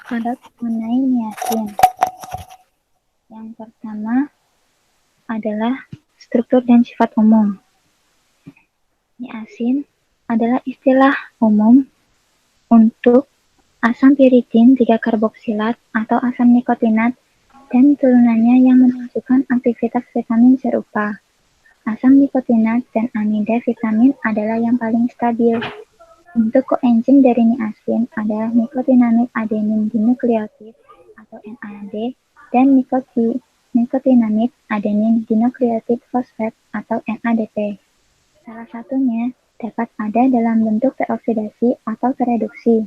Ada mengenai niacin. Yang pertama adalah struktur dan sifat umum. Niacin adalah istilah umum untuk asam piridin 3 karboksilat atau asam nikotinat dan turunannya yang menunjukkan aktivitas vitamin serupa. Asam nikotinat dan amida vitamin adalah yang paling stabil. Bentuk koenzim dari niacin adalah nikotinamid adenin dinukleotid atau NAD dan nikotinamid adenin dinukleotid fosfat atau NADP. Salah satunya dapat ada dalam bentuk teroksidasi atau tereduksi.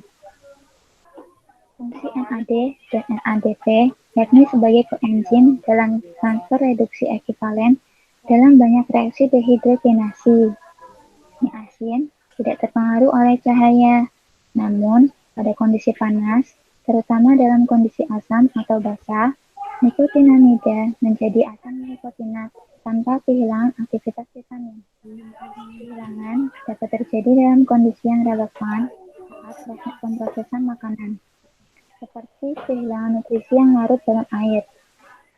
Fungsi NAD dan NADP yakni sebagai koenzim dalam transfer reduksi ekivalen dalam banyak reaksi dehidrogenasi. Niacin tidak terpengaruh oleh cahaya, namun pada kondisi panas, terutama dalam kondisi asam atau basah, nikotinamida menjadi asam nikotinat tanpa kehilangan aktivitas vitamin. Kehilangan dapat terjadi dalam kondisi yang relevan saat proses pemrosesan makanan, seperti kehilangan nutrisi yang larut dalam air.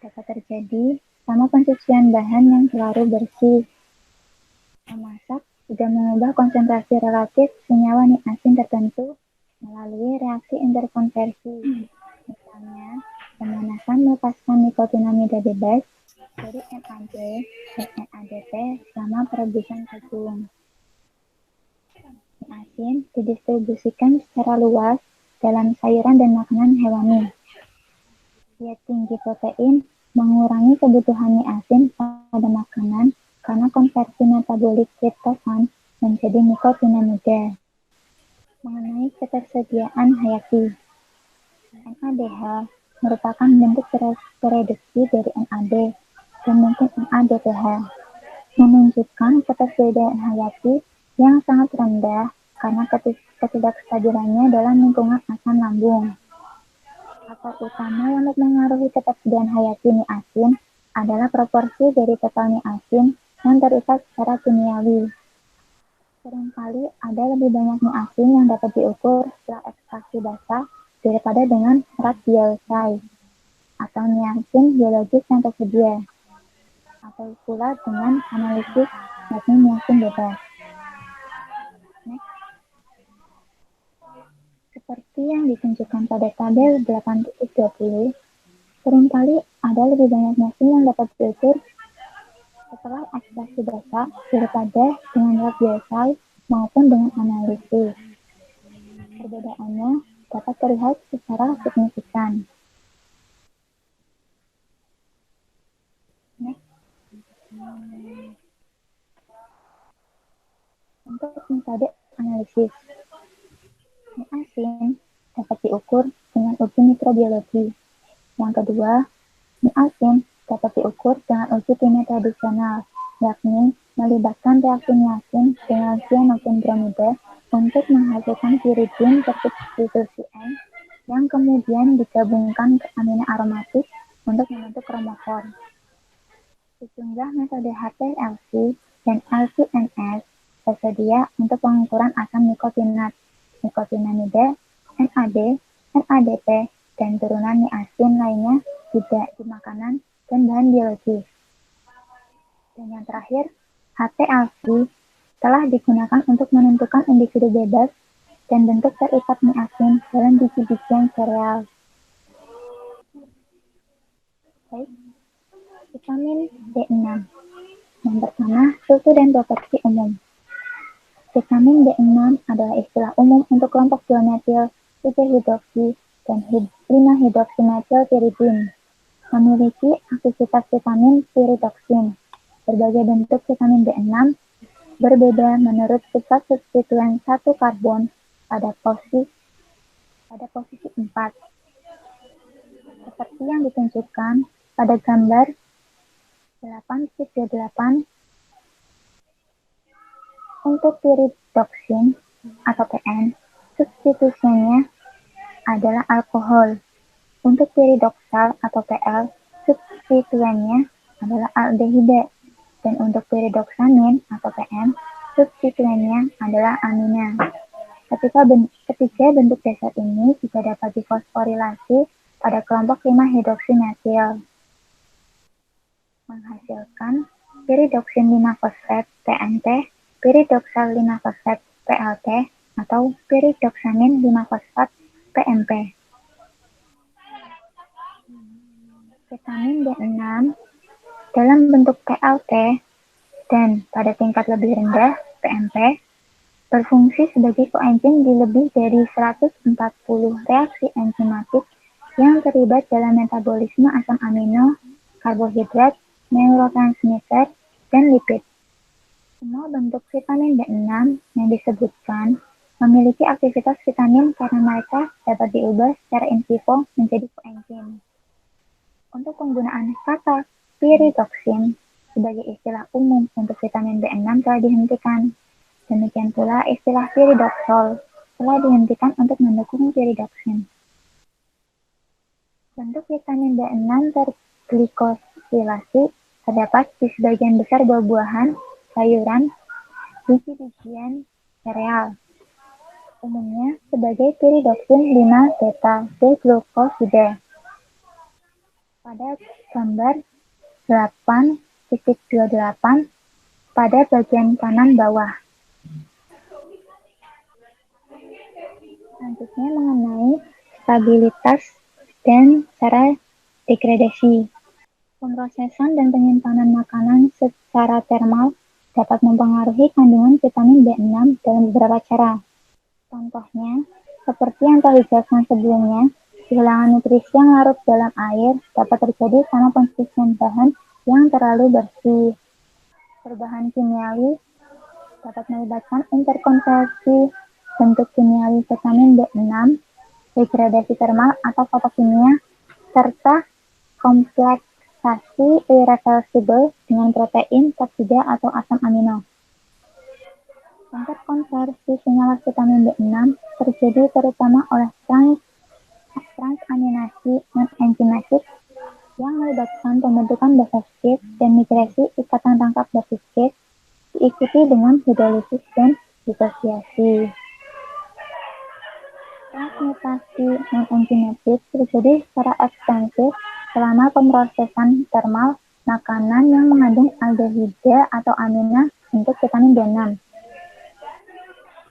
Dapat terjadi sama pencucian bahan yang terlalu bersih. Memasak juga mengubah konsentrasi relatif senyawa niacin tertentu melalui reaksi interkonversi. Misalnya, pemanasan melepaskan nikotinamida bebas dari NAD dan NADP selama perebusan jagung. Niacin didistribusikan secara luas dalam sayuran dan makanan hewani. Diet tinggi protein mengurangi kebutuhan niacin pada makanan karena konversi metabolik triptofan menjadi nikotinamida. Mengenai ketersediaan hayati, NADH merupakan bentuk tereduksi dari NAD dan mungkin NADPH, menunjukkan ketersediaan hayati yang sangat rendah karena ketidakstabilannya dalam lingkungan asam lambung. Faktor utama yang mempengaruhi ketersediaan hayati niacin adalah proporsi dari total niacin yang terikat secara kimiawi. Seringkali ada lebih banyak niacin yang dapat diukur setelah ekstraksi basah daripada dengan serat biosai atau niacin biologis yang tersedia, atau pula dengan analisis yakni niacin bebas. Seperti yang ditunjukkan pada tabel 8.20, seringkali ada lebih banyak niacin yang dapat diukur setelah ekstraksi basah daripada dengan lab biosai maupun dengan analisis. Perbedaannya dapat terlihat secara signifikan. Untuk metode analisis, niacin dapat diukur dengan uji mikrobiologi. Yang kedua, niacin dapat diukur dengan uji kimia tradisional, yakni melibatkan reaksi niacin dengan cyanoksin bromida untuk menghasilkan piridin bersubstitusi N yang kemudian digabungkan ke amino aromatik untuk membentuk kromofor. Sejumlah metode HPLC dan LC-MS tersedia untuk pengukuran asam nikotinat, nikotinamida, NAD, NADP, dan turunan niacin lainnya tidak di makanan dan bahan biologis. Dan yang terakhir, HPLC telah digunakan untuk menentukan individu bebas dan bentuk terikat niacin dalam biji-bijian sereal. Baik, vitamin B6. Yang pertama, struktur dan properti umum. Vitamin B6 adalah istilah umum untuk kelompok 2-metil 3-hidroksi dan 5-hidroksimetilpiridin. Memiliki aktivitas vitamin piridoksin. Berbagai bentuk vitamin B6 berbeda menurut sifat substituen satu karbon pada posisi 4. Seperti yang ditunjukkan pada gambar 8.8. Untuk piridoksin atau PN, substitusinya adalah alkohol. Untuk piridoksal atau PL, substituennya adalah aldehida. Dan untuk piridoksamin atau PM, substituennya adalah amina. Ketiga bentuk dasar ini juga dapat difosforilasi pada kelompok 5-hidroksimetil, menghasilkan piridoksin 5-fosfat PNP, piridoksal 5-fosfat PLT, atau piridoksamin 5-fosfat PMP. Vitamin B6 dalam bentuk PLT dan pada tingkat lebih rendah PMP berfungsi sebagai koenzim di lebih dari 140 reaksi enzimatik yang terlibat dalam metabolisme asam amino, karbohidrat, neurotransmitter, dan lipid. Semua bentuk vitamin B6 yang disebutkan memiliki aktivitas vitamin karena mereka dapat diubah secara in vivo menjadi koenzim. Untuk penggunaan kata piridoksin sebagai istilah umum untuk vitamin B6 telah dihentikan. Demikian pula istilah piridoksal telah dihentikan untuk mendukung piridoksin. Bentuk vitamin B6 terglikosilasi terdapat di sebagian besar buah-buahan, sayuran, biji-bijian, sereal. Umumnya sebagai piridoksin 5-beta deglukosida. Pada gambar 8.28 pada bagian kanan bawah. Selanjutnya mengenai stabilitas dan cara degradasi. Pemrosesan dan penyimpanan makanan secara termal dapat mempengaruhi kandungan vitamin B6 dalam beberapa cara. Contohnya, seperti yang telah dijelaskan sebelumnya, kehilangan nutrisi yang larut dalam air dapat terjadi karena pensucian bahan yang terlalu bersih. Perubahan kimiawi dapat melibatkan interkonversi bentuk kimiawi vitamin B6, degradasi termal atau fotokimia, serta kompleksasi irreversibel dengan protein, peptida, atau asam amino. Interkonversi senyawa vitamin B6 terjadi terutama oleh transaminasi non-enzimatik yang melibatkan pembentukan basa-skit dan migrasi ikatan rangkap basa-skit diikuti dengan hidrolisis dan disosiasi. Transmutasi non-enzimatik terjadi secara ekstensif selama pemrosesan termal makanan yang mengandung aldehida atau amina untuk vitamin B6.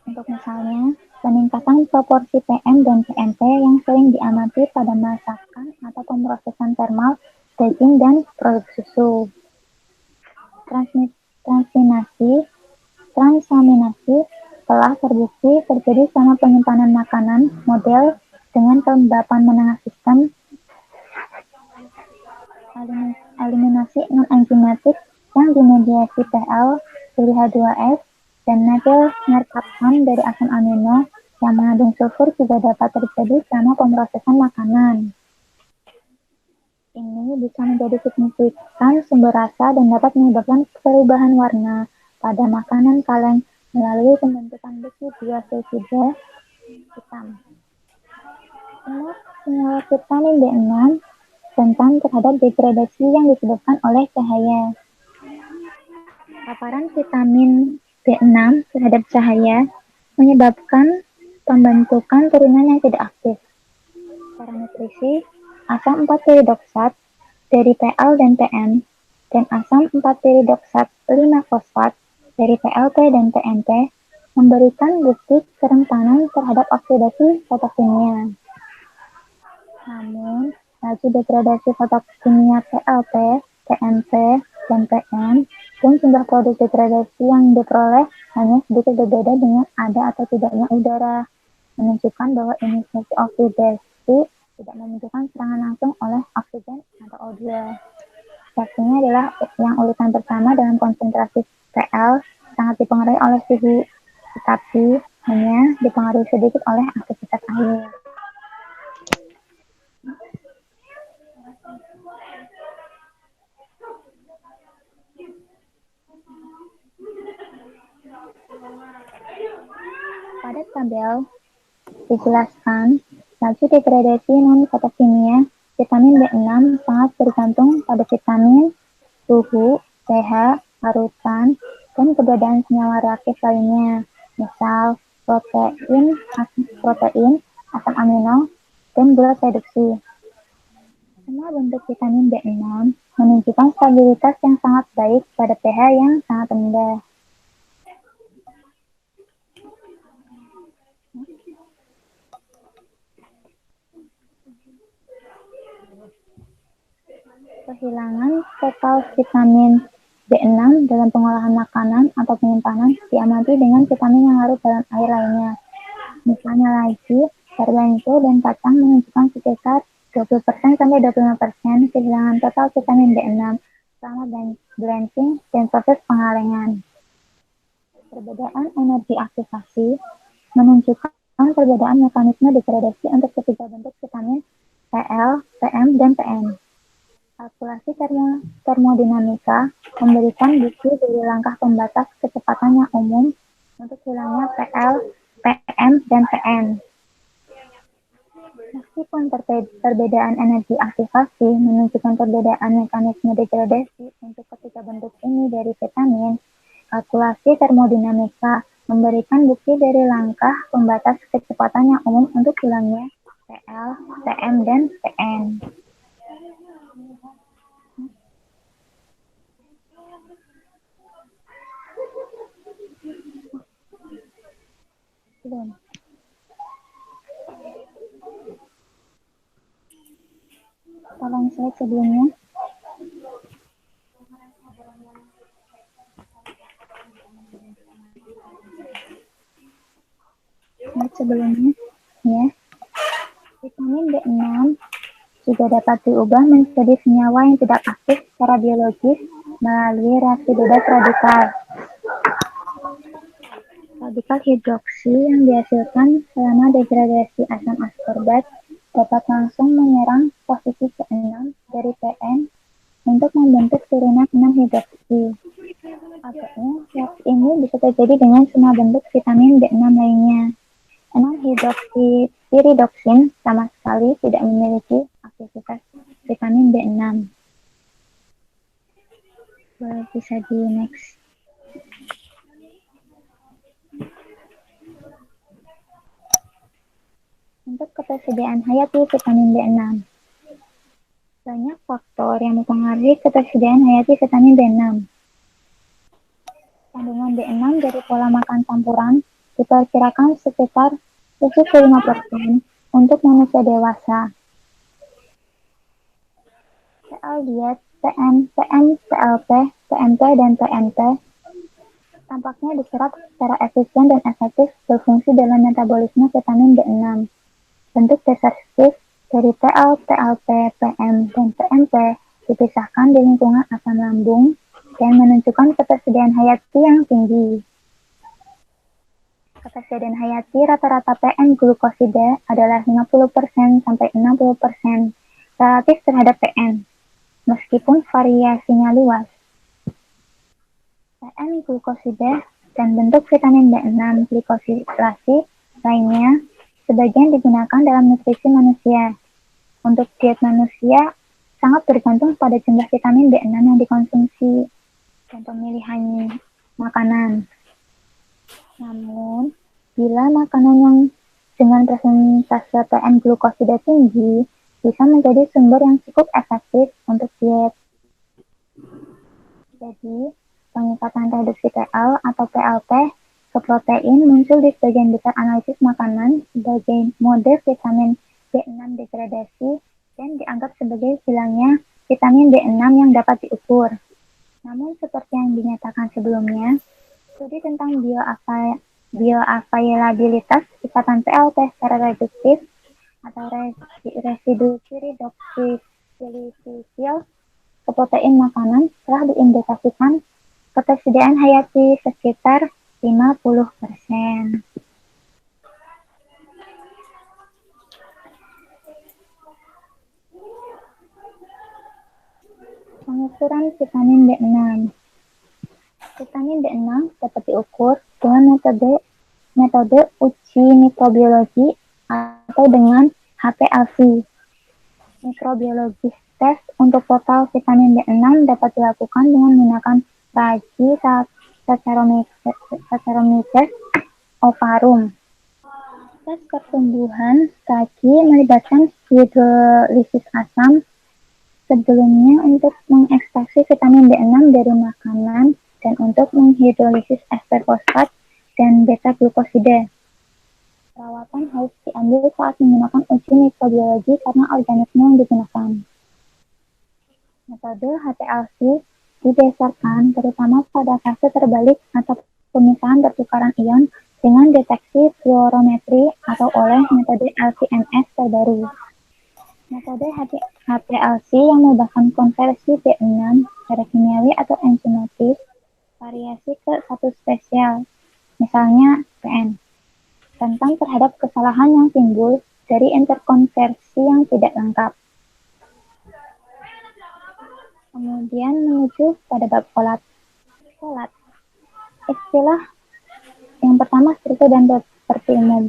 Untuk misalnya, peningkatan proporsi PM dan PMP yang sering diamati pada masakan atau pemrosesan termal daging dan produk susu. Transaminasi telah terbukti terjadi selama penyimpanan makanan model dengan kelembapan menengah sistem eliminasi non-enzimatik yang dimediasi PL, PH2S, dan metil merkaptan dari asam amino yang mengandung sulfur juga dapat terjadi selama pemrosesan makanan. Ini bisa menjadi signifikan sumber rasa dan dapat menyebabkan perubahan warna pada makanan kaleng melalui pembentukan besi 2-sulfida hitam. Semua senyawa vitamin B6 rentan terhadap degradasi yang disebabkan oleh cahaya. Paparan vitamin B6 terhadap cahaya menyebabkan pembentukan turunan yang tidak aktif. Secara nutrisi, asam 4-piridoksat dari PL dan PM dan asam 4-piridoksat 5-fosfat dari PLT dan PNP memberikan bukti kerentanan terhadap oksidasi fotokimia. Namun, laju degradasi fotokimia PLT, PNP, dan PM dan jumlah produk degradasi yang diperoleh hanya sedikit berbeda dengan ada atau tidaknya udara, menunjukkan bahwa inisiasi oksidasi tidak membutuhkan serangan langsung oleh oksigen atau O2. Reaksinya adalah yang urutan pertama dalam konsentrasi PL sangat dipengaruhi oleh suhu, tetapi hanya dipengaruhi sedikit oleh aktivitas air. Pada tabel dijelaskan laju degradasi non-fotokimia vitamin B6 sangat bergantung pada vitamin, suhu, pH, larutan, dan keberadaan senyawa reaktif lainnya, misal protein, asam amino, dan gula reduksi. Semua bentuk vitamin B6 menunjukkan stabilitas yang sangat baik pada pH yang sangat rendah. Kehilangan total vitamin B6 dalam pengolahan makanan atau penyimpanan diamati dengan vitamin yang larut dalam air lainnya. Misalnya lagi, terbentuk dan kacang menunjukkan sekitar 20% sampai 25% kehilangan total vitamin B6 selama blanching dan proses pengalengan. Perbedaan energi aktivasi menunjukkan perbedaan mekanisme degradasi untuk ketiga bentuk vitamin PL, PM, dan PN. Kalkulasi termodinamika memberikan bukti dari langkah pembatas kecepatan yang umum untuk hilangnya PL, PM, dan PN. Meskipun perbedaan energi aktivasi menunjukkan perbedaan mekanisme degradasi untuk ketiga bentuk ini dari vitamin, kalkulasi termodinamika memberikan bukti dari langkah pembatas kecepatan yang umum untuk hilangnya PL, PM, dan PN. Tolong slide sebelumnya. Slide sebelumnya, ya. Vitamin B6 juga dapat diubah menjadi senyawa yang tidak aktif secara biologis melalui reaksi bebas radikal. Radikal hidroksi yang dihasilkan selama degradasi asam askorbat dapat langsung menyerang posisi C6 dari PN untuk membentuk turunan 6 hidroksi. Agaknya reaksi ini bisa terjadi dengan semua bentuk vitamin B6 lainnya. 6 hidroksi piridoksin sama sekali tidak memiliki aktivitas vitamin B6. Bisa di next. Untuk ketersediaan hayati vitamin B6. Banyak faktor yang mempengaruhi ketersediaan hayati vitamin B6. Kandungan B6 dari pola makan campuran diperkirakan sekitar 75% untuk manusia dewasa. PL diet, PN, PM, PLP, PMP, dan PNP tampaknya diserap secara efisien dan efektif berfungsi dalam metabolisme vitamin B6. Bentuk deskriptif dari PL, PLP, PM, dan PMP dipisahkan di lingkungan asam lambung dan menunjukkan ketersediaan hayati yang tinggi. Ketersediaan hayati rata-rata PN glukosida adalah 50% sampai 60% relatif terhadap PN, meskipun variasinya luas. PN glukosida dan bentuk vitamin B6 glikosilasi lainnya sebagian digunakan dalam nutrisi manusia. Untuk diet manusia sangat bergantung pada jumlah vitamin B6 yang dikonsumsi dan pemilihan makanan. Namun, bila makanan yang dengan persentase PN glukosida tinggi bisa menjadi sumber yang cukup efektif untuk diet. Jadi, pengikatan reduksi PL atau PLP ke protein muncul di sebagian besar analisis makanan sebagai mode vitamin B6 degradasi dan dianggap sebagai hilangnya vitamin B6 yang dapat diukur. Namun, seperti yang dinyatakan sebelumnya, studi tentang bioavailabilitas ikatan PLP secara reduktif atau residu piridoksisilisial ke protein makanan telah diindikasikan ketersediaan hayati sekitar 50%. Pengukuran vitamin B6. Vitamin B6 dapat diukur dengan metode uji mikrobiologi atau dengan HPLC. Mikrobiologis tes untuk total vitamin B6 dapat dilakukan dengan menggunakan Ragi Saccharomyces ovarum Proses pertumbuhan kaki melibatkan hidrolisis asam sebelumnya untuk mengekstraksi vitamin B6 dari makanan dan untuk menghidrolisis ester fosfat dan beta-glukosida. Perawatan harus diambil saat menggunakan uji mikrobiologi karena organisme yang digunakan. Metode HPLC didasarkan terutama pada fase terbalik atau pemisahan pertukaran ion dengan deteksi fluorometri atau oleh metode LC-MS terbaru. Metode HPLC yang melibatkan konversi B6 secara kimiawi atau enzimatis variasi ke satu spesial, misalnya PN, rentan terhadap kesalahan yang timbul dari interkonversi yang tidak lengkap. Kemudian menuju pada bab folat. Folat, istilah yang pertama struktur dan properti umum.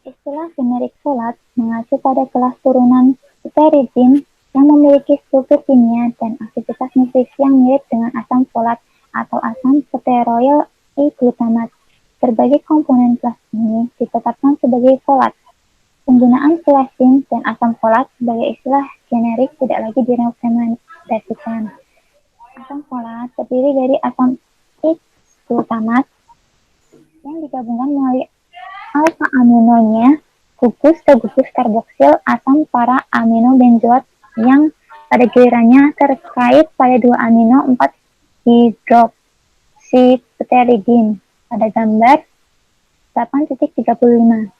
Istilah generik folat mengacu pada kelas turunan piperidin yang memiliki struktur kimia dan aktivitas nutrisi yang mirip dengan asam folat atau asam stearoyl I-glutamat. Berbagai komponen kelas ini ditetapkan sebagai folat. Penggunaan fluosin dan asam folat sebagai istilah generik tidak lagi direkomendasikan. Asam folat terdiri dari asam I-glutamat yang digabungkan melalui alfa aminonya gugus ke gugus karboksil asam para amino benzoat yang pada gilirannya terkait pada 2 amino 4 hidroksipteridin pada gambar 8.35.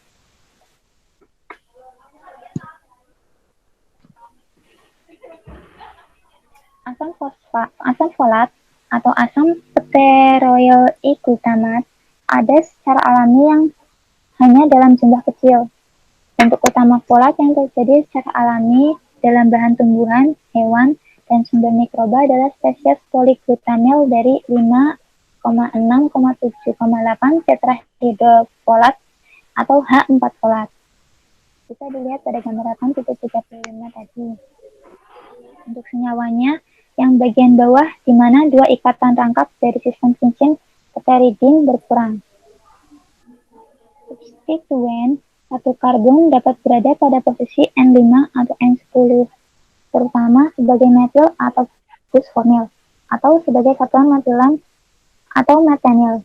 Asam folat atau asam stearoyl I-glutamat ada secara alami yang hanya dalam jumlah kecil. Bentuk utama folat yang terjadi secara alami dalam bahan tumbuhan, hewan, dan sumber mikroba adalah spesies poliglutamil dari 5,6,7,8 tetrahidrofolat atau H4 folat. Bisa dilihat pada gambar 8.35 tadi. Untuk senyawanya, yang bagian bawah di mana dua ikatan rangkap dari sistem cincin pteridin berkurang. Substituen satu karbon dapat berada pada posisi N5 atau N10, terutama sebagai metil atau fosfonil, atau sebagai satuan metilan atau metanil,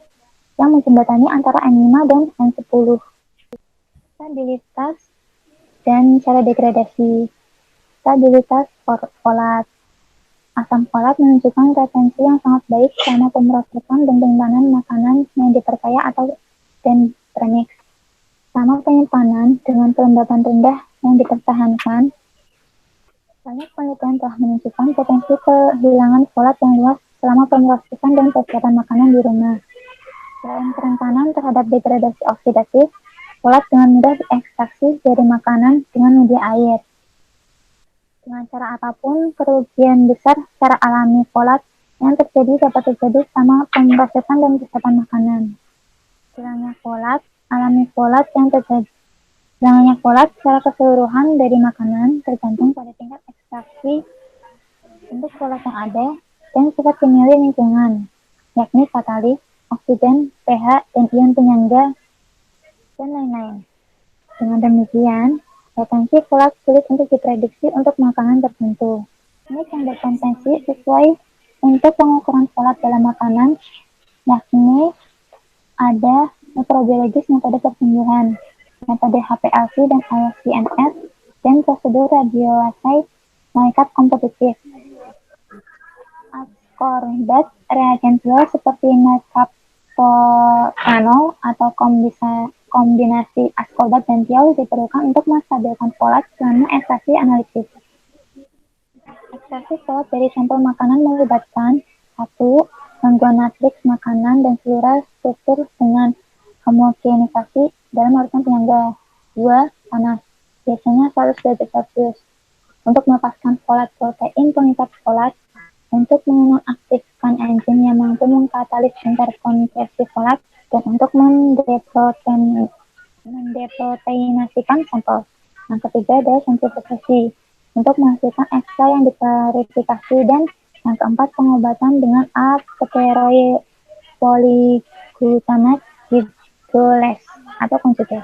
yang menjembatani antara N5 dan N10. Stabilitas dan cara degradasi. Stabilitas folat. Asam folat menunjukkan retensi yang sangat baik selama pemrosesan dan penyimpanan makanan yang diperkaya atau dan premix. Sama penyimpanan dengan kelembaban rendah yang dipertahankan, banyak penelitian telah menunjukkan potensi kehilangan folat yang luas selama pemrosesan dan persiapan makanan di rumah. Selain kerentanan terhadap degradasi oksidatif, folat dengan mudah diekstraksi dari makanan dengan media air. Dengan cara apapun, kerugian besar secara alami folat yang terjadi dapat terjadi selama pemrosesan dan persiapan makanan. Hilangnya folat alami folat yang terjadi. Hilangnya folat secara keseluruhan dari makanan tergantung pada tingkat ekstraksi untuk folat yang ada dan sifat kimiawi lingkungan, yakni katalis, oksigen, pH, dan ion penyangga, dan lain-lain. Dengan demikian, retensi folat sulit untuk diprediksi untuk makanan tertentu. Ini yang berpotensi sesuai untuk pengukuran folat dalam makanan, yakni ada mikrobiologis metode pertumbuhan, metode HPLC dan LC-MS, dan prosedur radioassay malaikat kompetitif. Ascorbat reagen fuel seperti methaptanol atau kombinasi ascorbat dan thiol diperlukan untuk menstabilkan folat selama ekstraksi analisis. Ekstraksi folat dari sampel makanan melibatkan 1. Gangguan matriks makanan dan seluruh struktur dengan homogenisasi dalam larutan penyangga. 2. Panas, biasanya 100 derajat Celcius, untuk melepaskan folat protein pengikat folat, untuk menonaktifkan enzim yang mampu mengkatalis interkonversi folat, dan untuk mendeproteinasikan sampel. Yang ketiga adalah sentrifugasi, untuk menghasilkan ekstra yang dipurifikasi, dan yang keempat pengobatan dengan A-steroid polyglutamat hidrolase. atau konjugasi.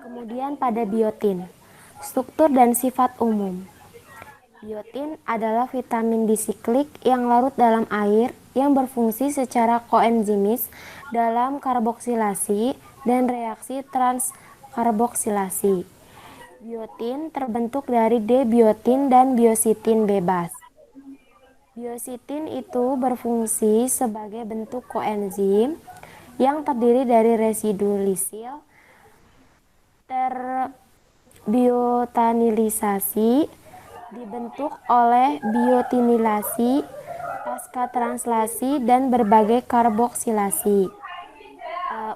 Kemudian pada biotin, struktur dan sifat umum. Biotin adalah vitamin bisiklik yang larut dalam air yang berfungsi secara koenzimis dalam karboksilasi dan reaksi transkarboksilasi. Biotin terbentuk dari D-biotin dan biositin bebas. Biositin itu berfungsi sebagai bentuk koenzim yang terdiri dari residu lisil terbiotanilisasi dibentuk oleh biotinilasi, pasca translasi, dan berbagai karboksilasi.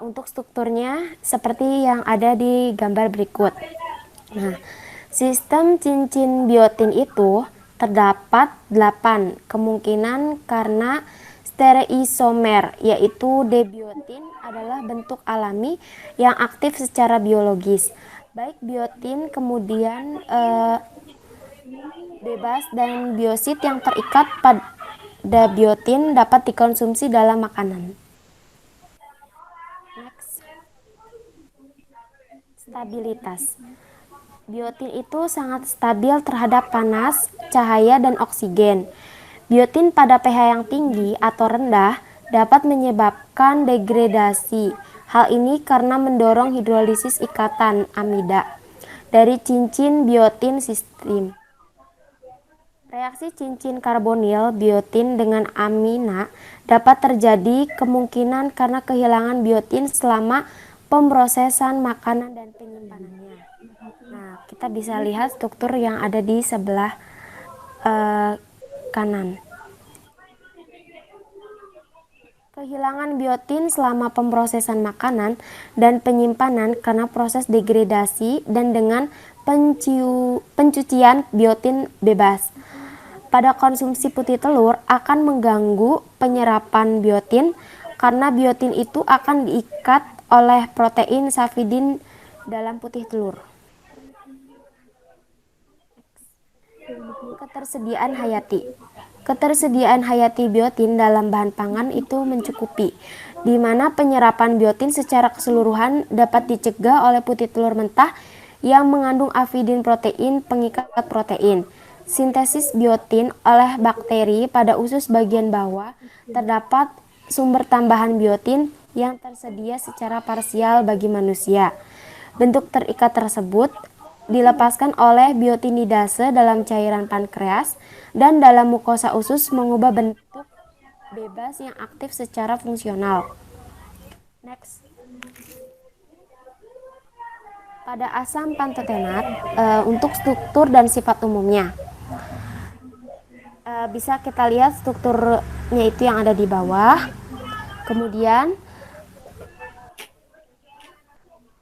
Untuk strukturnya seperti yang ada di gambar berikut. Nah, sistem cincin biotin itu terdapat 8 kemungkinan karena stereoisomer, yaitu D-biotin adalah bentuk alami yang aktif secara biologis. Baik biotin kemudian bebas dan biosit yang terikat pada biotin dapat dikonsumsi dalam makanan. Next. Stabilitas. Biotin itu sangat stabil terhadap panas, cahaya, dan oksigen. Biotin pada pH yang tinggi atau rendah dapat menyebabkan degradasi. Hal ini karena mendorong hidrolisis ikatan amida dari cincin biotin sistem. Reaksi cincin karbonil biotin dengan amina dapat terjadi kemungkinan karena kehilangan biotin selama pemrosesan makanan dan penyimpanannya. Nah, kita bisa lihat struktur yang ada di sebelah kanan. Kehilangan biotin selama pemrosesan makanan dan penyimpanan karena proses degradasi dan dengan pencucian biotin bebas. Pada konsumsi putih telur akan mengganggu penyerapan biotin karena biotin itu akan diikat oleh protein safidin dalam putih telur. Ketersediaan hayati. Ketersediaan hayati biotin dalam bahan pangan itu mencukupi, di mana penyerapan biotin secara keseluruhan dapat dicegah oleh putih telur mentah yang mengandung afidin protein pengikat protein. Sintesis biotin oleh bakteri pada usus bagian bawah terdapat sumber tambahan biotin yang tersedia secara parsial bagi manusia. Bentuk terikat tersebut dilepaskan oleh biotinidase dalam cairan pankreas dan dalam mukosa usus mengubah bentuk bebas yang aktif secara fungsional. Next. Pada asam pantotenat, untuk struktur dan sifat umumnya, bisa kita lihat strukturnya itu yang ada di bawah. Kemudian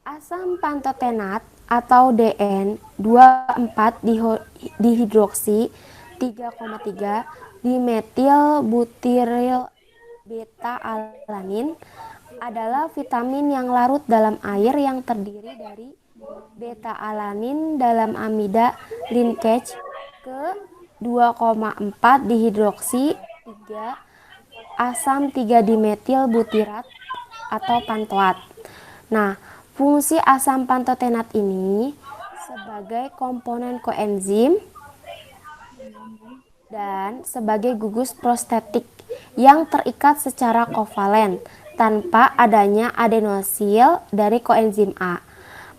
asam pantotenat atau DN 24 dihidroksi 3,3 dimetil butiril beta alanin adalah vitamin yang larut dalam air yang terdiri dari beta alanin dalam amida linkage ke 2,4 dihidroksi 3 asam 3 dimetil butirat atau pantoat. Nah, fungsi asam pantotenat ini sebagai komponen koenzim dan sebagai gugus prostetik yang terikat secara kovalen tanpa adanya adenosil dari koenzim A,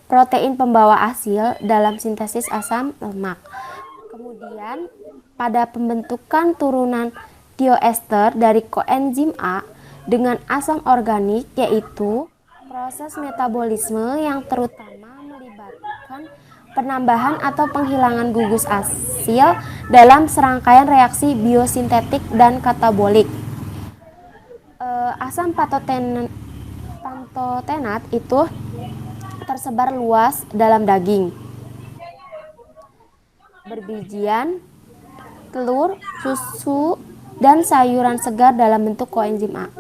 protein pembawa asil dalam sintesis asam lemak. Kemudian, pada pembentukan turunan tioester dari koenzim A dengan asam organik, yaitu proses metabolisme yang terutama melibatkan penambahan atau penghilangan gugus asil dalam serangkaian reaksi biosintetik dan katabolik. Asam pantotenat itu tersebar luas dalam daging, berbijian, telur, susu, dan sayuran segar dalam bentuk koenzim A.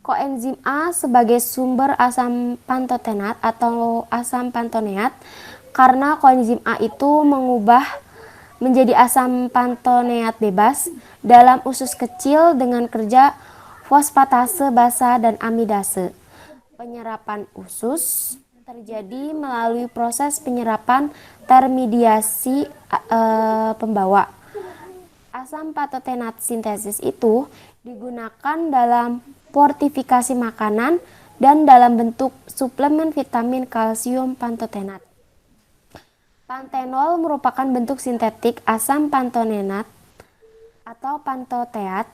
Koenzim A sebagai sumber asam pantotenat atau asam pantoneat karena koenzim A itu mengubah menjadi asam pantoneat bebas dalam usus kecil dengan kerja fosfatase basa, dan amidase. Penyerapan usus terjadi melalui proses penyerapan termediasi pembawa. Asam pantotenat sintesis itu digunakan dalam fortifikasi makanan dan dalam bentuk suplemen vitamin kalsium pantotenat. Pantenol merupakan bentuk sintetik asam pantotenat atau pantoteat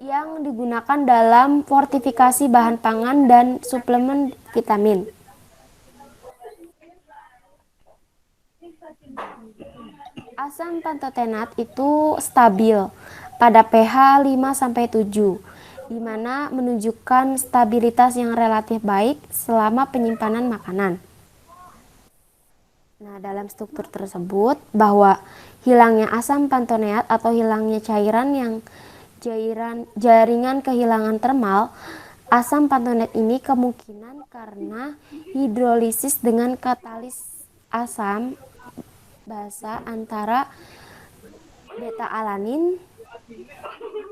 yang digunakan dalam fortifikasi bahan pangan dan suplemen vitamin. Asam pantotenat itu stabil pada pH 5-7, di mana menunjukkan stabilitas yang relatif baik selama penyimpanan makanan. Nah, dalam struktur tersebut bahwa hilangnya asam pantotenat atau hilangnya jaringan kehilangan termal asam pantotenat ini kemungkinan karena hidrolisis dengan katalis asam basa antara beta alanin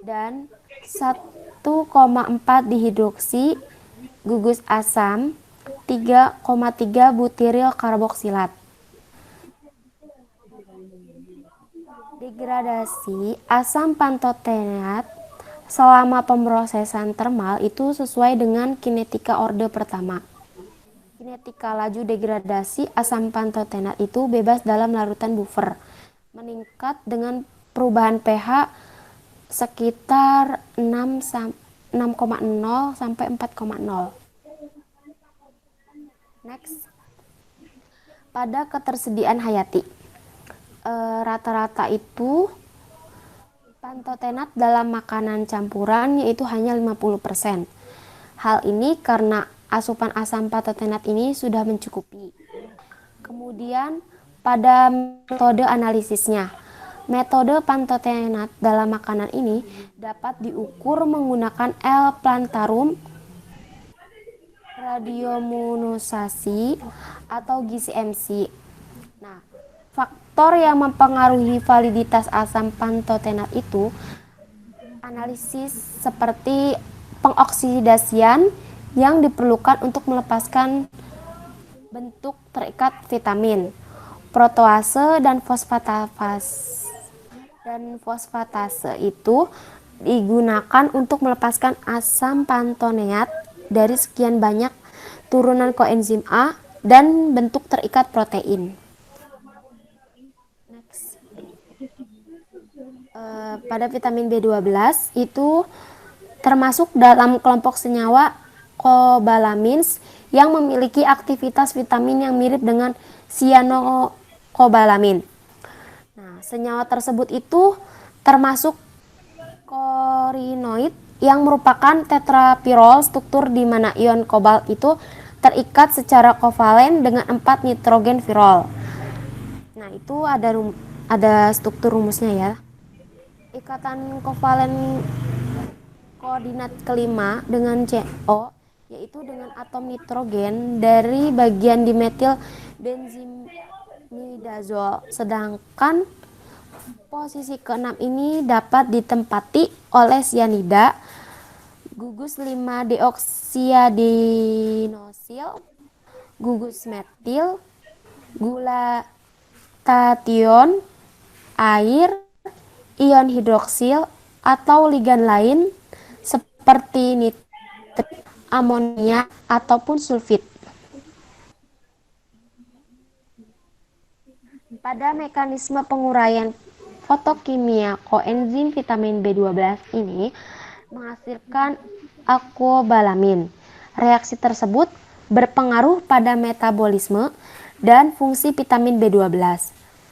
dan 1,4 dihidroksi gugus asam 3,3 butiril karboksilat. Degradasi asam pantotenat selama pemrosesan termal itu sesuai dengan kinetika orde pertama. Kinetika laju degradasi asam pantotenat itu bebas dalam larutan buffer, meningkat dengan perubahan pH sekitar 6,0 sampai 4,0. Next, pada ketersediaan hayati, rata-rata itu pantotenat dalam makanan campuran yaitu hanya 50%. Hal ini karena asupan asam pantotenat ini sudah mencukupi. Kemudian pada metode analisisnya, metode pantotenat dalam makanan ini dapat diukur menggunakan L plantarum, radiomonosasi, atau GCMC. Nah, faktor yang mempengaruhi validitas asam pantotenat itu analisis seperti pengoksidasian yang diperlukan untuk melepaskan bentuk terikat vitamin, protease dan fosfatase. Dan fosfatase itu digunakan untuk melepaskan asam pantotenat dari sekian banyak turunan koenzim A dan bentuk terikat protein. Next. Pada vitamin B12 itu termasuk dalam kelompok senyawa kobalamins yang memiliki aktivitas vitamin yang mirip dengan cyanokobalamin. Nah, senyawa tersebut itu termasuk korinoid yang merupakan tetrapirol struktur di mana ion kobalt itu terikat secara kovalen dengan 4 nitrogen virol. Nah, itu ada struktur rumusnya ya. Ikatan kovalen koordinat kelima dengan CO yaitu dengan atom nitrogen dari bagian dimetil benzimidazol, sedangkan posisi keenam ini dapat ditempati oleh sianida, gugus 5-deoksiadinosil, gugus metil, glutathione, air, ion hidroksil, atau ligan lain seperti nitrit, amonia, ataupun sulfit. Pada mekanisme penguraian fotokimia koenzim vitamin B12 ini menghasilkan akobalamin. Reaksi tersebut berpengaruh pada metabolisme dan fungsi vitamin B12.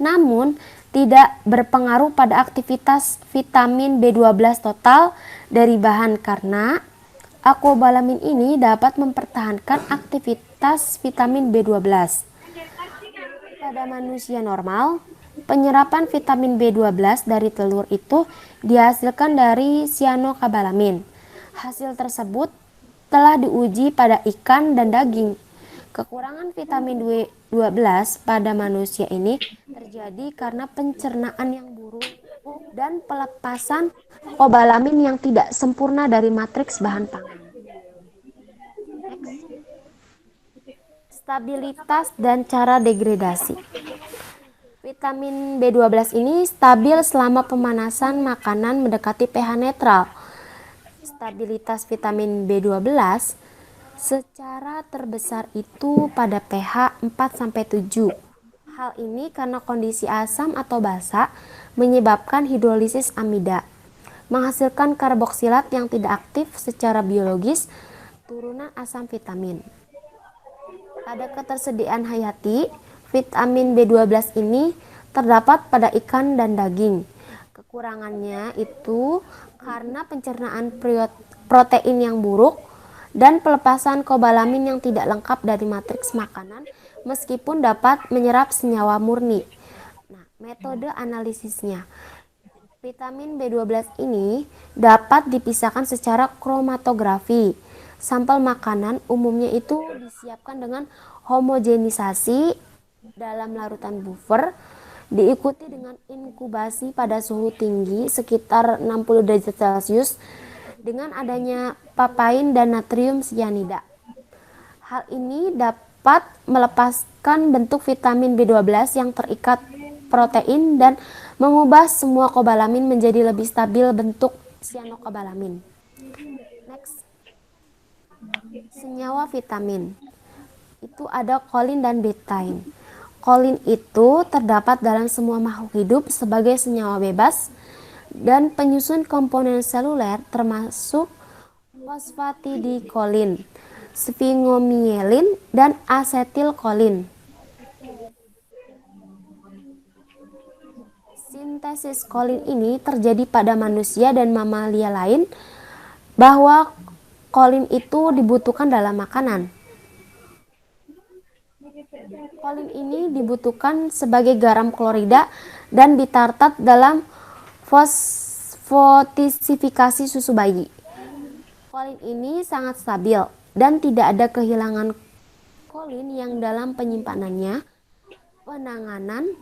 Namun, tidak berpengaruh pada aktivitas vitamin B12 total dari bahan karena akobalamin ini dapat mempertahankan aktivitas vitamin B12. Pada manusia normal, penyerapan vitamin B12 dari telur itu dihasilkan dari cyanokobalamin. Hasil tersebut telah diuji pada ikan dan daging. Kekurangan vitamin B12 pada manusia ini terjadi karena pencernaan yang buruk dan pelepasan kobalamin yang tidak sempurna dari matriks bahan pangan. Next. Stabilitas dan cara degradasi. Vitamin B12 ini stabil selama pemanasan makanan mendekati pH netral. Stabilitas vitamin B12 secara terbesar itu pada pH 4-7. Hal ini karena kondisi asam atau basa menyebabkan hidrolisis amida, menghasilkan karboksilat yang tidak aktif secara biologis, turunan asam vitamin. Pada ketersediaan hayati, vitamin B12 ini terdapat pada ikan dan daging. Kekurangannya itu karena pencernaan protein yang buruk dan pelepasan kobalamin yang tidak lengkap dari matriks makanan meskipun dapat menyerap senyawa murni. Nah, metode analisisnya. Vitamin B12 ini dapat dipisahkan secara kromatografi. Sampel makanan umumnya itu disiapkan dengan homogenisasi dalam larutan buffer, diikuti dengan inkubasi pada suhu tinggi sekitar 60 derajat Celcius dengan adanya papain dan natrium cyanida. Hal ini dapat melepaskan bentuk vitamin B12 yang terikat protein dan mengubah semua kobalamin menjadi lebih stabil bentuk cyanokobalamin. Next. Senyawa vitamin. Itu ada kolin dan betaine. Kolin itu terdapat dalam semua makhluk hidup sebagai senyawa bebas dan penyusun komponen seluler termasuk fosfatidilkolin, sphingomyelin, dan asetilkolin. Sintesis kolin ini terjadi pada manusia dan mamalia lain, bahwa kolin itu dibutuhkan dalam makanan. Kolin ini dibutuhkan sebagai garam klorida dan bitartat dalam fosfotisifikasi susu bayi. Kolin ini sangat stabil dan tidak ada kehilangan kolin yang dalam penyimpanannya, penanganan,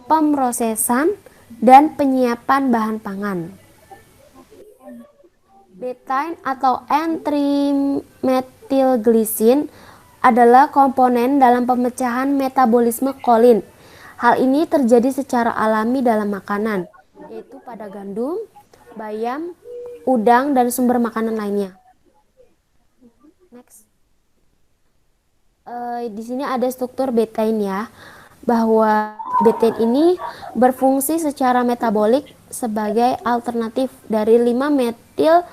pemrosesan, dan penyiapan bahan pangan. Betaine atau N-trimetylglycine adalah komponen dalam pemecahan metabolisme kolin. Hal ini terjadi secara alami dalam makanan, yaitu pada gandum, bayam, udang, dan sumber makanan lainnya. Next. Di sini ada struktur betaine ya, bahwa betaine ini berfungsi secara metabolik sebagai alternatif dari 5-metil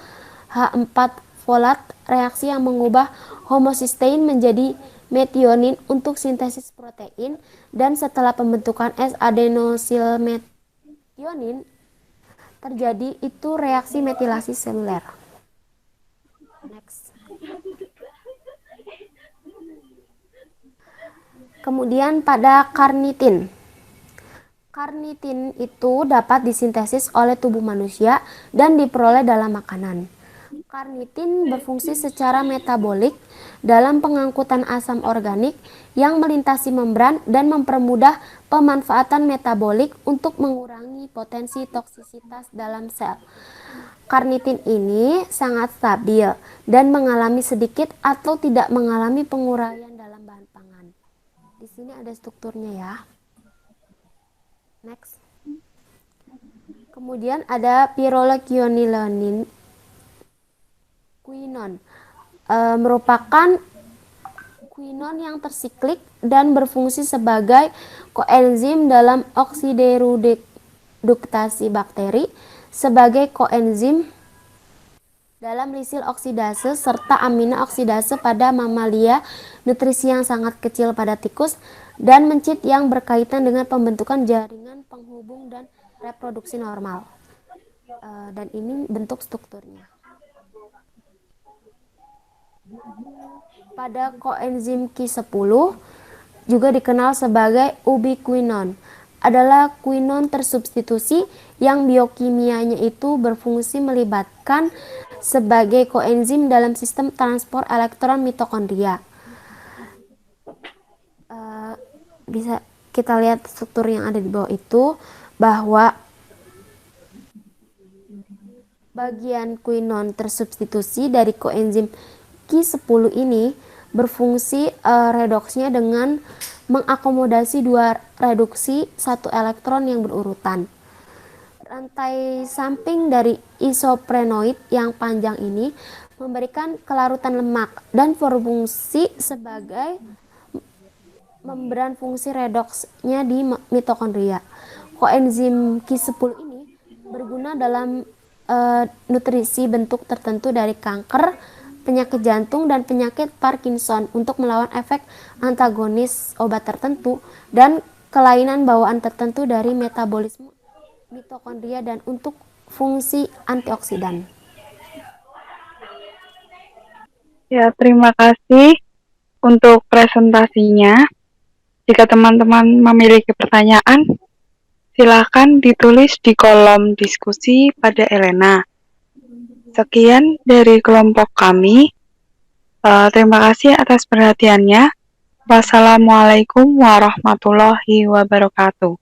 H4 folat, reaksi yang mengubah homocysteine menjadi metionin untuk sintesis protein, dan setelah pembentukan S-adenosilmetionin terjadi itu reaksi metilasi seluler. Next. Kemudian pada karnitin. Karnitin itu dapat disintesis oleh tubuh manusia dan diperoleh dalam makanan. Karnitin berfungsi secara metabolik dalam pengangkutan asam organik yang melintasi membran dan mempermudah pemanfaatan metabolik untuk mengurangi potensi toksisitas dalam sel. Karnitin ini sangat stabil dan mengalami sedikit atau tidak mengalami penguraian dalam bahan pangan. Di sini ada strukturnya ya. Next. Kemudian ada pyrrolekioninonin quinon, merupakan quinon yang tersiklik dan berfungsi sebagai koenzim dalam oksidareduktasi bakteri, sebagai koenzim dalam lisil oksidase serta amino oksidase pada mamalia, nutrisi yang sangat kecil pada tikus, dan mencit yang berkaitan dengan pembentukan jaringan penghubung dan reproduksi normal. Dan ini bentuk strukturnya. Pada koenzim Q10 juga dikenal sebagai ubiquinon, adalah quinon tersubstitusi yang biokimianya itu berfungsi melibatkan sebagai koenzim dalam sistem transport elektron mitokondria. Bisa kita lihat struktur yang ada di bawah itu, bahwa Bagian quinon tersubstitusi dari koenzim Q10 ini berfungsi redoksnya dengan mengakomodasi dua reduksi satu elektron yang berurutan. Rantai samping dari isoprenoid yang panjang ini memberikan kelarutan lemak dan berfungsi sebagai membran fungsi redoksnya di mitokondria. Koenzim Q10 ini berguna dalam nutrisi bentuk tertentu dari kanker, penyakit jantung, dan penyakit Parkinson untuk melawan efek antagonis obat tertentu dan kelainan bawaan tertentu dari metabolisme mitokondria dan untuk fungsi antioksidan. Ya, terima kasih untuk presentasinya. Jika teman-teman memiliki pertanyaan, silakan ditulis di kolom diskusi pada Elena. Sekian dari kelompok kami. Terima kasih atas perhatiannya. Wassalamualaikum warahmatullahi wabarakatuh.